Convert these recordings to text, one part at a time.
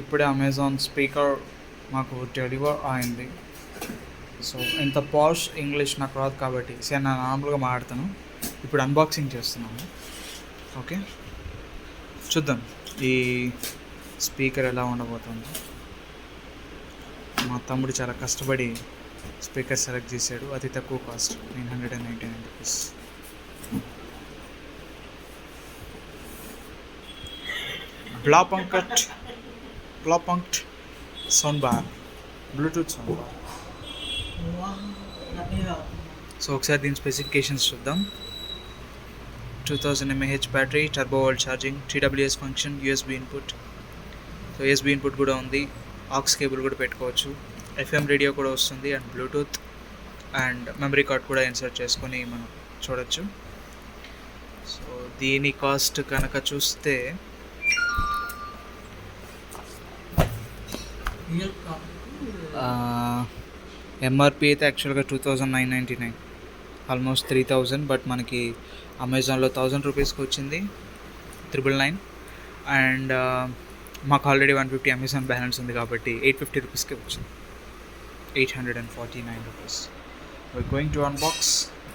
ఇప్పుడే Amazon speaker మాకు deliver అయింది. సో ఇంత పాష్ ఇంగ్లీష్ నాకు రాదు కాబట్టి సరే నేను నార్మల్గా మాట్లాడతాను. ఇప్పుడు అన్బాక్సింగ్ చేస్తున్నాను. ఓకే, చూద్దాం ఈ స్పీకర్ ఎలా ఉండబోతుంది. మా తమ్ముడు చాలా కష్టపడి స్పీకర్ సెలెక్ట్ చేశాడు. అతి తక్కువ cost 999 rupees. Blaupunkt sound bar, Bluetooth sound bar. So ఒకసారి దీని స్పెసిఫికేషన్స్ చూద్దాం. 2000 mAh battery, turbo volt charging, TWS function, USB input. So USB input కూడా ఉంది. ఆక్స్ కేబుల్ కూడా పెట్టుకోవచ్చు. FM రేడియో కూడా వస్తుంది and Bluetooth and memory card కూడా ఇన్సర్ట్ చేసుకొని మనం చూడొచ్చు. సో దీని కాస్ట్ కనుక చూస్తే ఎంఆర్పి అయితే యాక్చువల్గా 2999, ఆల్మోస్ట్ 3000. బట్ మనకి అమెజాన్లో 1000 రూపీస్కి వచ్చింది, 999. అండ్ మాకు ఆల్రెడీ 150 అమెజాన్ బ్యాలెన్స్ ఉంది కాబట్టి 850 రూపీస్కి వచ్చింది, 849 rupees. We're going to unbox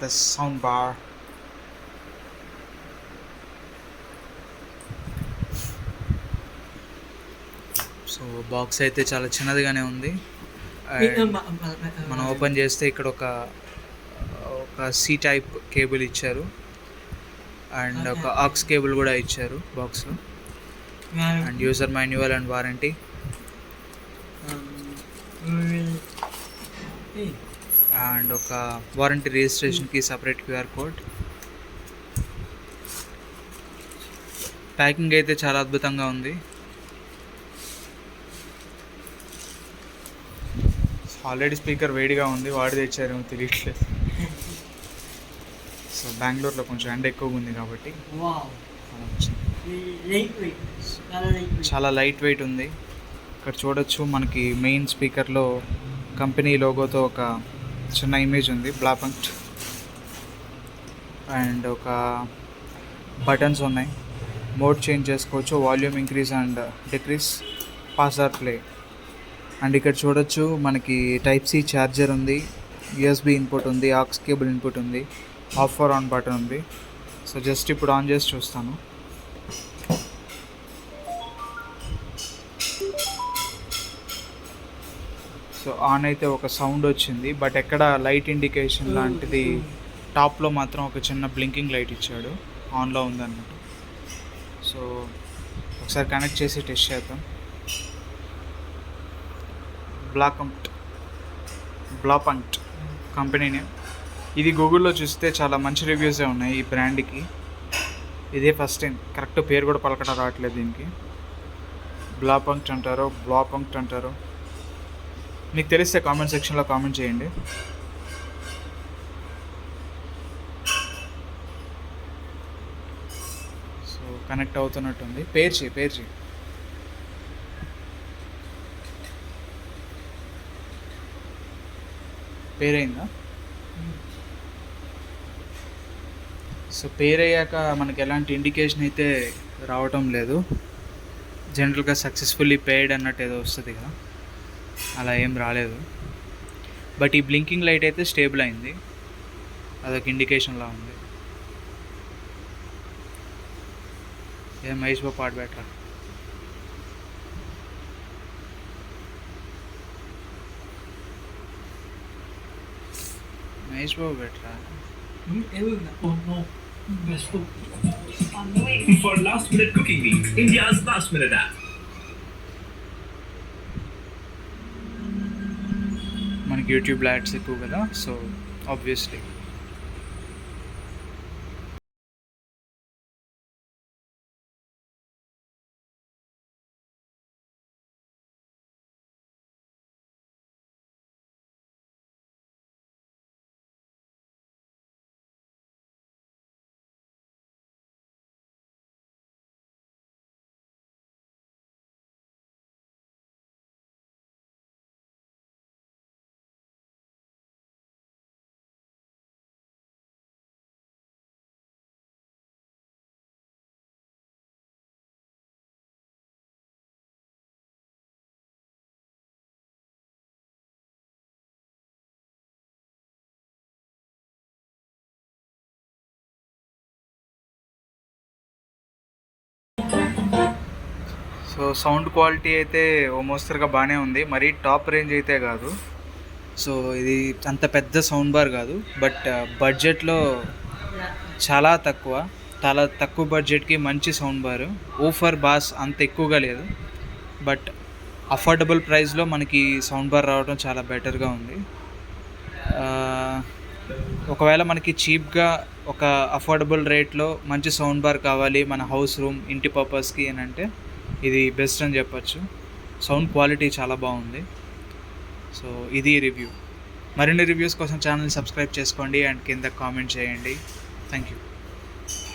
the sound bar. So box అయితే చాలా చిన్నదిగానే ఉంది. మనం ఓపెన్ చేస్తే ఇక్కడ ఒక సి టైప్ కేబుల్ ఇచ్చారు అండ్ ఒక ఆక్స్ కేబుల్ కూడా ఇచ్చారు బాక్స్లో. And user manual and warranty and ఒక వారంటీ రిజిస్ట్రేషన్కి సపరేట్ QR కోడ్. ప్యాకింగ్ అయితే చాలా అద్భుతంగా ఉంది. ఆల్రెడీ స్పీకర్ వేడిగా ఉంది, వాడి తెచ్చారేమో తెలియట్లేదు. సో బెంగళూరులో కొంచెం ఎండ ఎక్కువగా ఉంది కాబట్టి చాలా లైట్ వెయిట్ ఉంది. ఇక్కడ చూడొచ్చు మనకి మెయిన్ స్పీకర్లో కంపెనీ లోగోతో ఒక చిన్న ఇమేజ్ ఉంది, బ్లాపంక్ట్. అండ్ ఒక బటన్స్ ఉన్నాయి, మోడ్ చేంజ్ చేసుకోవచ్చు, volume increase and decrease, pass or play. And ఇక్కడ చూడొచ్చు మనకి టైప్ సి ఛార్జర్ ఉంది, USB ఇన్పుట్ ఉంది, ఆక్స్ కేబుల్ ఇన్పుట్ ఉంది, ఆఫ్ ఆర్ ఆన్ బటన్ ఉంది. సో జస్ట్ ఇప్పుడు ఆన్ చేసి చూస్తాను. సో ఆన్ అయితే ఒక సౌండ్ వచ్చింది, బట్ ఎక్కడ లైట్ ఇండికేషన్ లాంటిది. టాప్లో మాత్రం ఒక చిన్న బ్లింకింగ్ లైట్ ఇచ్చాడు, ఆన్లో ఉందన్నమాట. సో ఒకసారి కనెక్ట్ చేసి టెస్ట్ చేద్దాం. Blaupunkt company name. ఇది గూగుల్లో చూస్తే చాలా మంచి రివ్యూసే ఉన్నాయి ఈ బ్రాండ్కి. ఇదే ఫస్ట్ టైం, కరెక్ట్ పేరు కూడా పలకడం రావట్లేదు దీనికి. బ్లాపంక్ట్ అంటారో మీకు తెలిస్తే కామెంట్ సెక్షన్లో కామెంట్ చేయండి. సో కనెక్ట్ అవుతున్నట్టుంది. పేరు చేయి పేరైందా? సో పేర్ అయ్యాక మనకి ఎలాంటి ఇండికేషన్ అయితే రావటం లేదు. జనరల్గా సక్సెస్ఫుల్లీ పేడ్ అన్నట్టు ఏదో వస్తుంది కదా, అలా ఏం రాలేదు. బట్ ఈ బ్లింకింగ్ లైట్ అయితే స్టేబుల్ అయింది, అదొక ఇండికేషన్లా ఉంది. ఏం మహేష్ బాబు పాట బెటర్. మహేష్ బాబు బెటరా? For last minute cooking meet, India's last minute app. మనకి యూట్యూబ్లో యాడ్స్ ఎక్కువ కదా, so obviously so sound quality అయితే ఓ మోస్తరుగా బాగానే ఉంది, మరీ టాప్ రేంజ్ అయితే కాదు. సో ఇది అంత పెద్ద సౌండ్ బార్ కాదు, బట్ బడ్జెట్లో చాలా తక్కువ బడ్జెట్కి మంచి సౌండ్ బార్. ఊఫర్ బాస్ అంత ఎక్కువగా లేదు, బట్ అఫోర్డబుల్ ప్రైస్లో మనకి సౌండ్ బార్ రావడం చాలా బెటర్గా ఉంది. ఒకవేళ మనకి చీప్గా ఒక అఫోర్డబుల్ రేట్లో మంచి సౌండ్ బార్ కావాలి మన హౌస్ రూమ్ ఇంటి పర్పస్కి అని అంటే ఇది బెస్ట్ అని చెప్పచ్చు. సౌండ్ క్వాలిటీ చాలా బాగుంది. సో ఇది రివ్యూ. మరిన్ని రివ్యూస్ కోసం ఛానల్ సబ్స్క్రైబ్ చేసుకోండి అండ్ కింద కామెంట్ చేయండి. Thank you.